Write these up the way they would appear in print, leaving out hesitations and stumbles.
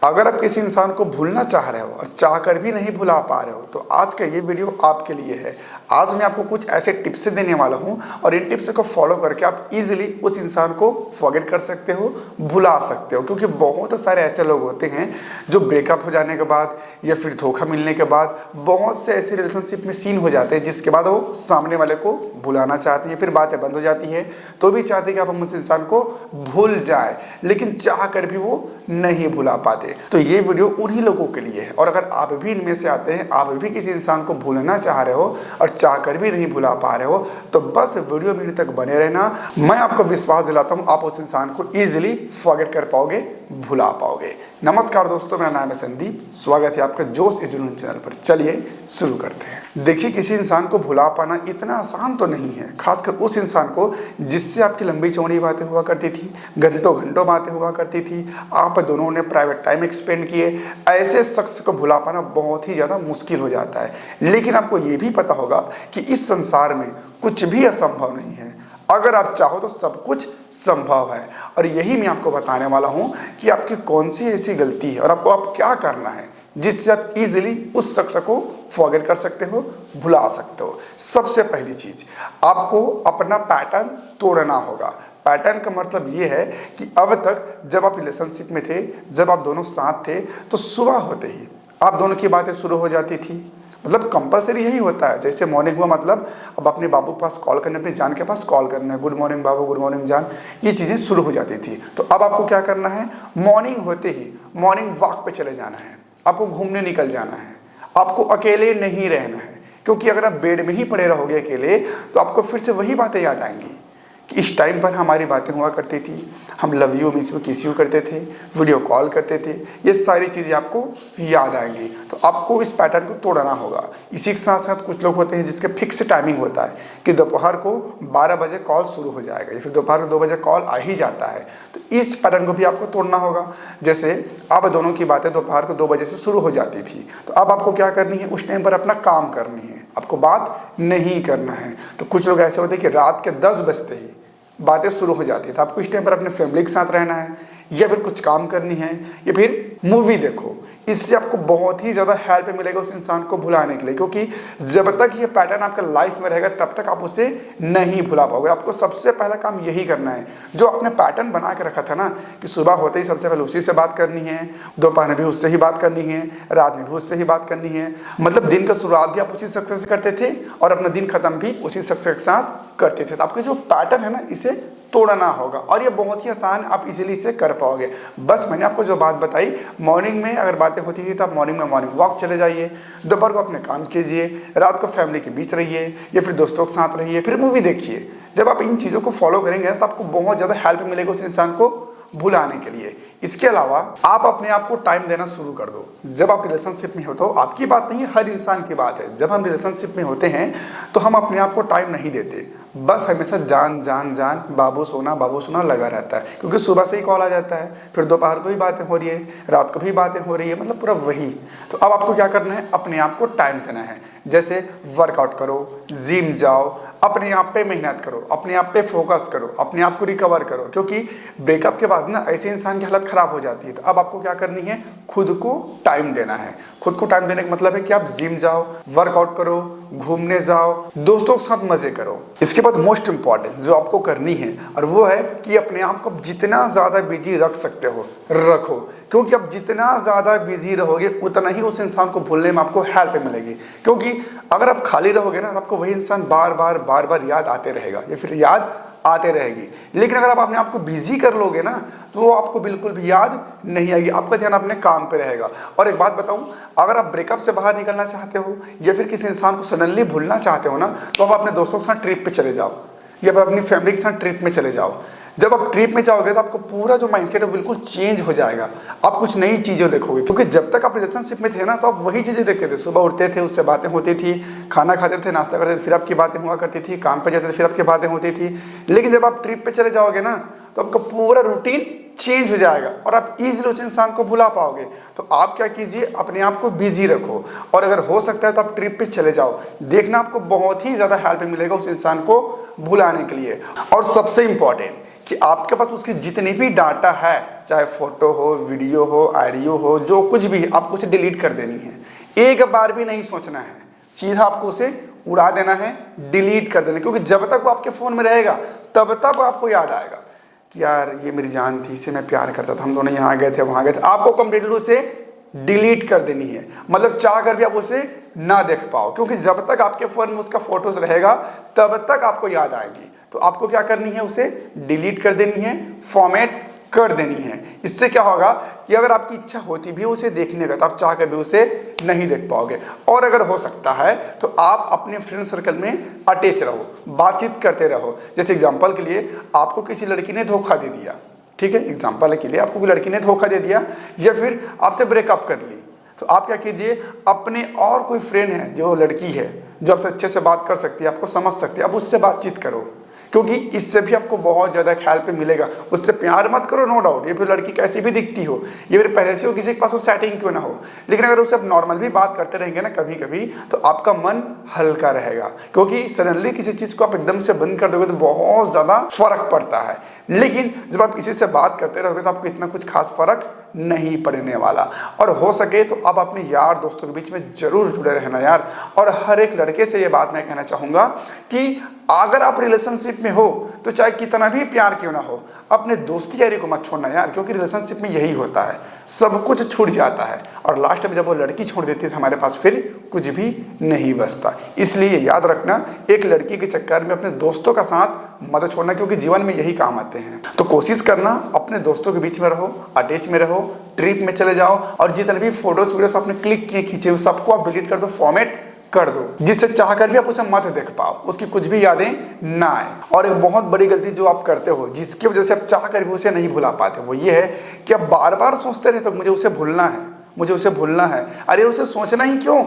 अगर आप किसी इंसान को भूलना चाह रहे हो और चाहकर भी नहीं भुला पा रहे हो तो आज का ये वीडियो आपके लिए है। आज मैं आपको कुछ ऐसे टिप्स देने वाला हूँ और इन टिप्स को फॉलो करके आप इजीली उस इंसान को फॉरगेट कर सकते हो, भुला सकते हो। क्योंकि बहुत सारे ऐसे लोग होते हैं जो ब्रेकअप हो जाने के बाद या फिर धोखा मिलने के बाद बहुत से ऐसे रिलेशनशिप में सीन हो जाते हैं जिसके बाद वो सामने वाले को भुलाना चाहते हैं, फिर बातें बंद हो जाती है तो भी चाहते हैं कि आप उस इंसान को भूल जाए, लेकिन चाह कर भी वो नहीं भुला पाते। तो ये वीडियो उन्हीं लोगों के लिए है। और अगर आप भी इनमें से आते हैं, आप भी किसी इंसान को भूलना चाह रहे हो और चाहकर भी नहीं भुला पा रहे हो, तो बस वीडियो मेरे तक बने रहना। मैं आपको विश्वास दिलाता हूँ आप उस इंसान को इजीली फॉरगेट कर पाओगे, भुला पाओगे। नमस्कार दोस्तों, मेरा नाम है संदीप, स्वागत है आपका जोश इज जुनून चैनल पर। चलिए शुरू करते हैं। देखिए, किसी इंसान को भुला पाना इतना आसान तो नहीं है, खासकर उस इंसान को जिससे आपकी लंबी चौड़ी बातें हुआ करती थी, घंटों घंटों बातें हुआ करती थी, आप दोनों ने प्राइवेट टाइम एक्सपेंड किए। ऐसे शख्स को भुला पाना बहुत ही ज़्यादा मुश्किल हो जाता है। लेकिन आपको ये भी पता होगा कि इस संसार में कुछ भी असंभव नहीं है। अगर आप चाहो तो सब कुछ संभव है। और यही मैं आपको बताने वाला हूं कि आपकी कौन सी ऐसी गलती है और आपको आप क्या करना है जिससे आप इजीली उस शख्स को फॉरगेट कर सकते हो, भुला सकते हो। सबसे पहली चीज, आपको अपना पैटर्न तोड़ना होगा। पैटर्न का मतलब ये है कि अब तक जब आप रिलेशनशिप में थे, जब आप दोनों साथ थे, तो सुबह होते ही आप दोनों की बातें शुरू हो जाती थी। मतलब कंपलसरी यही होता है। जैसे मॉर्निंग हुआ, मतलब अब अपने बाबू के पास कॉल करने, अपनी जान के पास कॉल करना है, गुड मॉर्निंग बाबू, गुड मॉर्निंग जान, ये चीज़ें शुरू हो जाती थी। तो अब आपको क्या करना है, मॉर्निंग होते ही मॉर्निंग वॉक पे चले जाना है, आपको घूमने निकल जाना है, आपको अकेले नहीं रहना है। क्योंकि अगर आप बेड में ही पड़े रहोगे अकेले तो आपको फिर से वही बातें याद आएंगी कि इस टाइम पर हमारी बातें हुआ करती थी, हम लव यू मिस यू किस यू करते थे, वीडियो कॉल करते थे, ये सारी चीज़ें आपको याद आएंगी। तो आपको इस पैटर्न को तोड़ना होगा। इसी के साथ साथ कुछ लोग होते हैं जिसके फिक्स टाइमिंग होता है कि दोपहर को 12 बजे कॉल शुरू हो जाएगा या फिर दोपहर को 2 बजे कॉल आ ही जाता है। तो इस पैटर्न को भी आपको तोड़ना होगा। जैसे अब दोनों की बातें दोपहर को 2 बजे से शुरू हो जाती थी, तो अब आपको क्या करनी है, उस टाइम पर अपना काम करनी है, आपको बात नहीं करना है। तो कुछ लोग ऐसे होते हैं कि रात के 10 बजते ही बातें शुरू हो जाती है, तो आपको इस टाइम पर अपने फैमिली के साथ रहना है या फिर कुछ काम करनी है या फिर मूवी देखो। इससे आपको बहुत ही ज़्यादा हेल्प मिलेगा उस इंसान को भुलाने के लिए। क्योंकि जब तक ये पैटर्न आपका लाइफ में रहेगा तब तक आप उसे नहीं भुला पाओगे। आपको सबसे पहला काम यही करना है, जो आपने पैटर्न बना के रखा था ना कि सुबह होते ही सबसे पहले उसी से बात करनी है, दोपहर में भी उससे ही बात करनी है, रात में भी उससे ही बात करनी है। मतलब दिन का शुरुआत भी आप उसी शख्स से करते थे और अपना दिन खत्म भी उसी शख्स के साथ करते थे। तो आपके जो पैटर्न है ना, इसे तोड़ना होगा और ये बहुत ही आसान, आप इजीली इसे कर पाओगे। बस मैंने आपको जो बात बताई, मॉर्निंग में अगर बातें होती थी तो आप मॉर्निंग में मॉर्निंग वॉक चले जाइए, दोपहर को अपने काम कीजिए, रात को फैमिली के बीच रहिए या फिर दोस्तों के साथ रहिए, फिर मूवी देखिए। जब आप इन चीज़ों को फॉलो करेंगे तो आपको बहुत ज़्यादा हेल्प मिलेगा उस इंसान को भुलाने के लिए। इसके अलावा आप अपने आप को टाइम देना शुरू कर दो। जब आप रिलेशनशिप में हो, तो आपकी बात नहीं, हर इंसान की बात है, जब हम रिलेशनशिप में होते हैं तो हम अपने आप को टाइम नहीं देते, बस हमेशा जान जान जान, बाबू सोना लगा रहता है। क्योंकि सुबह से ही कॉल आ जाता है, फिर दोपहर को भी बातें हो रही है, रात को भी बातें हो रही है, मतलब पूरा वही। तो अब आपको क्या करना है, अपने आप को टाइम देना है। जैसे वर्कआउट करो, जिम जाओ, अपने आप पे मेहनत करो, अपने आप पे फोकस करो, अपने आप को रिकवर करो। क्योंकि ब्रेकअप के बाद ना ऐसे इंसान की हालत खराब हो जाती है। तो अब आपको क्या करनी है, खुद को टाइम देना है। खुद को टाइम देने का मतलब है कि आप जिम जाओ, वर्कआउट करो, घूमने जाओ, दोस्तों के साथ मजे करो। इसके बाद मोस्ट इंपॉर्टेंट जो आपको करनी है, और वो है कि अपने आप को जितना ज़्यादा बिजी रख सकते हो रखो। क्योंकि आप जितना ज़्यादा बिजी रहोगे उतना ही उस इंसान को भूलने में आपको हेल्प मिलेगी। क्योंकि अगर आप खाली रहोगे ना तो आपको वही इंसान बार बार याद आते रहेगा या फिर याद आते रहेगी। लेकिन अगर आप अपने आप को बिजी कर लोगे ना तो वो आपको बिल्कुल भी याद नहीं आएगी, आपका ध्यान अपने काम पे रहेगा। और एक बात बताऊं, अगर आप ब्रेकअप से बाहर निकलना चाहते हो या फिर किसी इंसान को सडनली भूलना चाहते हो ना, तो आप अपने दोस्तों के साथ ट्रिप पे चले जाओ या फिर अपनी फैमिली के साथ ट्रिप में चले जाओ। जब आप ट्रिप में जाओगे तो आपको पूरा जो माइंडसेट है बिल्कुल चेंज हो जाएगा, आप कुछ नई चीज़ें देखोगे। क्योंकि जब तक आप रिलेशनशिप में थे ना तो आप वही चीज़ें देखते थे, सुबह उठते थे, उससे बातें होती थी, खाना खाते थे, नाश्ता करते थे, फिर आपकी बातें हुआ करती थी, काम पे जाते थे, फिर आपकी बातें होती थी। लेकिन जब आप ट्रिप पे चले जाओगे ना तो आपका पूरा रूटीन चेंज हो जाएगा और आप इजीली उस इंसान को भुला पाओगे। तो आप क्या कीजिए, अपने आप को बिजी रखो और अगर हो सकता है तो आप ट्रिप पे चले जाओ, देखना आपको बहुत ही ज़्यादा हेल्प मिलेगा उस इंसान को भुलाने के लिए। और सबसे इम्पॉर्टेंट कि आपके पास उसकी जितनी भी डाटा है, चाहे फोटो हो, वीडियो हो, ऑडियो हो, जो कुछ भी, आपको उसे डिलीट कर देनी है। एक बार भी नहीं सोचना है, सीधा आपको उसे उड़ा देना है, डिलीट कर देना है। क्योंकि जब तक वो आपके फ़ोन में रहेगा तब तक आपको याद आएगा कि यार ये मेरी जान थी, इससे मैं प्यार करता था, हम दोनों यहाँ गए थे, वहाँ गए थे। आपको कंप्लीटली उसे डिलीट कर देनी है, मतलब चाह कर भी आप उसे ना देख पाओ। क्योंकि जब तक आपके फ़ोन में उसका फोटोज रहेगा तब तक आपको याद आएगी। तो आपको क्या करनी है, उसे डिलीट कर देनी है, फॉर्मेट कर देनी है। इससे क्या होगा कि अगर आपकी इच्छा होती भी उसे देखने का तो आप चाह कर भी उसे नहीं देख पाओगे। और अगर हो सकता है तो आप अपने फ्रेंड सर्कल में अटैच रहो, बातचीत करते रहो। जैसे एग्जांपल के लिए आपको किसी लड़की ने धोखा दे दिया, ठीक है, एग्जांपल के लिए आपको कोई लड़की ने धोखा दे दिया या फिर आपसे ब्रेकअप कर ली, तो आप क्या कीजिए, अपने और कोई फ्रेंड है जो लड़की है, जो आपसे अच्छे से बात कर सकती है, आपको समझ सकती है, अब उससे बातचीत करो। क्योंकि इससे भी आपको बहुत ज़्यादा हेल्प मिलेगा। उससे प्यार मत करो, नो डाउट, ये फिर लड़की कैसी भी दिखती हो, ये फिर पहले से हो, किसी के पास वो सेटिंग क्यों ना हो, लेकिन अगर उससे आप नॉर्मल भी बात करते रहेंगे ना कभी कभी, तो आपका मन हल्का रहेगा। क्योंकि सडनली किसी चीज़ को आप एकदम से बंद कर दोगे तो बहुत ज़्यादा फर्क पड़ता है, लेकिन जब आप किसी से बात करते रहोगे तो आपको इतना कुछ खास फर्क नहीं पड़ने वाला। और हो सके तो आप अपने यार दोस्तों के बीच में जरूर जुड़े रहना यार। और हर एक लड़के से ये बात मैं कहना चाहूँगा कि अगर आप रिलेशनशिप में हो तो चाहे कितना भी प्यार क्यों ना हो, अपने दोस्ती यारी को मत छोड़ना यार। क्योंकि रिलेशनशिप में यही होता है, सब कुछ छूट जाता है और लास्ट में जब वो लड़की छोड़ देती है तो हमारे पास फिर कुछ भी नहीं बचता। इसलिए याद रखना, एक लड़की के चक्कर में अपने दोस्तों का साथ मत छोड़ना, क्योंकि जीवन में यही काम आते हैं। तो कोशिश करना अपने दोस्तों के बीच में रहो, अटैच में रहो, ट्रिप में चले जाओ और जितने भी फोटोज वीडियोस आपने क्लिक किए खींचे सबको आप डिलीट कर दो, फॉर्मेट कर दो, जिससे चाह कर भी आप उसे मत देख पाओ, उसकी कुछ भी यादें ना आए। और एक बहुत बड़ी गलती जो आप करते हो, जिसकी वजह से आप चाह कर भी उसे नहीं भुला पाते, वो ये है कि आप बार बार सोचते रहते हो मुझे उसे भूलना है, मुझे उसे भूलना है। अरे उसे सोचना ही क्यों,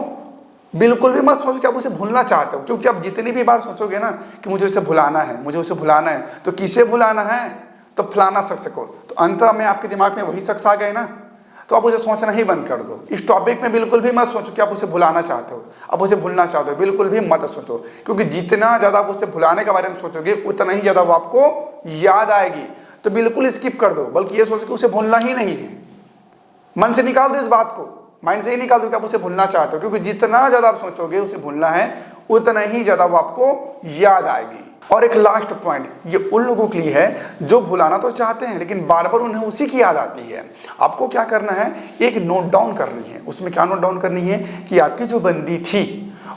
बिल्कुल भी मत सोचो कि आप उसे भूलना चाहते हो। क्योंकि आप जितनी भी बार सोचोगे ना कि मुझे उसे भुलाना है, मुझे उसे भुलाना है, तो किसे भुलाना है, तो फलाना शख्स को, तो अंत में आपके दिमाग में वही शख्स आ गए ना, तो आप उसे सोचना ही बंद कर दो। इस टॉपिक में बिल्कुल भी मत सोचो कि आप उसे भुलाना चाहते हो, आप उसे भूलना चाहते हो, बिल्कुल भी मत सोचो। क्योंकि जितना ज़्यादा आप उसे भुलाने के बारे में सोचोगे उतना ही ज़्यादा वो आपको याद आएगी। तो बिल्कुल स्किप कर दो, बल्कि ये सोचो कि उसे भूलना ही नहीं है। मन से निकाल दो इस बात को, माइंड से ही निकाल दो कि आप उसे भूलना चाहते हो। क्योंकि जितना ज़्यादा आप सोचोगे उसे भूलना है उतना ही ज़्यादा वो आपको याद आएगी। और एक लास्ट पॉइंट, ये उन लोगों के लिए है जो भुलाना तो चाहते हैं लेकिन बार बार उन्हें उसी की याद आती है। आपको क्या करना है, एक नोट डाउन करनी है। उसमें क्या नोट डाउन करनी है कि आपकी जो बंदी थी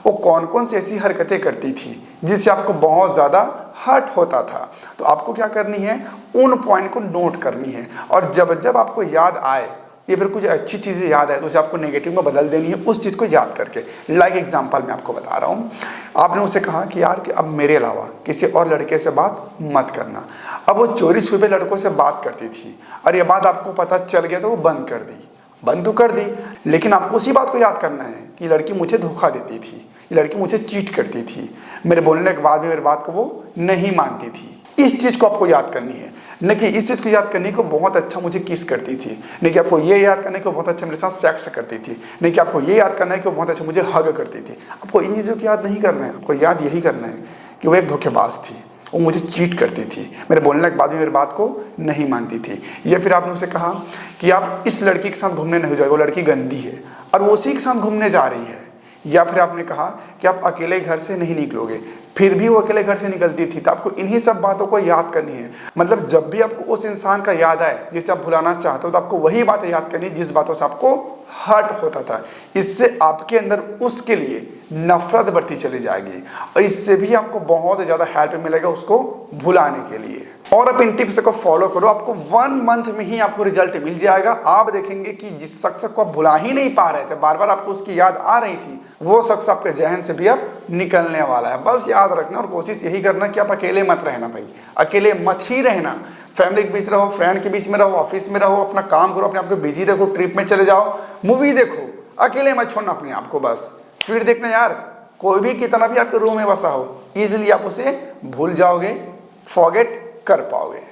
वो कौन कौन सी ऐसी हरकतें करती थी जिससे आपको बहुत ज़्यादा हर्ट होता था। तो आपको क्या करनी है, उन पॉइंट को नोट करनी है। और जब जब आपको याद आए ये फिर कुछ अच्छी चीज़ें याद है तो उसे आपको नेगेटिव में बदल देनी है उस चीज़ को याद करके। लाइक एग्जांपल मैं आपको बता रहा हूँ, आपने उसे कहा कि यार कि अब मेरे अलावा किसी और लड़के से बात मत करना। अब वो चोरी छुपे लड़कों से बात करती थी और ये बात आपको पता चल गया तो वो बंद कर दी, बंद तो कर दी, लेकिन आपको उसी बात को याद करना है कि लड़की मुझे धोखा देती थी, ये लड़की मुझे चीट करती थी, मेरे बोलने के बाद भी मेरी बात को वो नहीं मानती थी। इस चीज़ को आपको याद करनी है, न कि इस चीज़ को याद करने को बहुत अच्छा मुझे किस करती थी, नहीं कि आपको ये याद करने को बहुत अच्छा मेरे साथ सेक्स करती थी, नहीं कि आपको ये याद करना है कि वो बहुत अच्छा मुझे हग करती थी। आपको इन चीज़ों की याद नहीं करना है, आपको याद यही करना है कि वो एक धोखेबाज थी, वो मुझे चीट करती थी, मेरे बोलने के बाद भी मेरी बात को नहीं मानती थी। या फिर आपने उसे कहा कि आप इस लड़की के साथ घूमने नहीं जाओगे, वो लड़की गंदी है और वो उसी के साथ घूमने जा रही है। या फिर आपने कहा कि आप अकेले घर से नहीं निकलोगे, फिर भी वो अकेले घर से निकलती थी। तो आपको इन्हीं सब बातों को याद करनी है। मतलब जब भी आपको उस इंसान का याद आए जिसे आप भुलाना चाहते हो तो आपको वही बातें याद करनी जिस बातों से आपको हर्ट होता था। इससे आपके अंदर उसके लिए नफरत बढ़ती चली जाएगी और इससे भी आपको बहुत ज़्यादा हेल्प मिलेगा उसको भुलाने के लिए। और आप इन टिप्स को फॉलो करो, आपको 1 मंथ में ही आपको रिजल्ट मिल जाएगा। आप देखेंगे कि जिस शख्स को आप भुला ही नहीं पा रहे थे, बार बार आपको उसकी याद आ रही थी, वो शख्स आपके जहन से भी अब निकलने वाला है। बस याद रखना और कोशिश यही करना कि आप अकेले मत रहना भाई, अकेले मत ही रहना। फैमिली के बीच रहो, फ्रेंड के बीच में रहो, ऑफिस में रहो, अपना काम करो, अपने आप को बिजी रखो, ट्रिप में चले जाओ, मूवी देखो, अकेले मत छोड़ना अपने आप को। बस फिर देखना यार, कोई भी कितना भी आपके रूम में बसा हो, इजीली आप उसे भूल जाओगे, फॉरगेट कर पाओगे।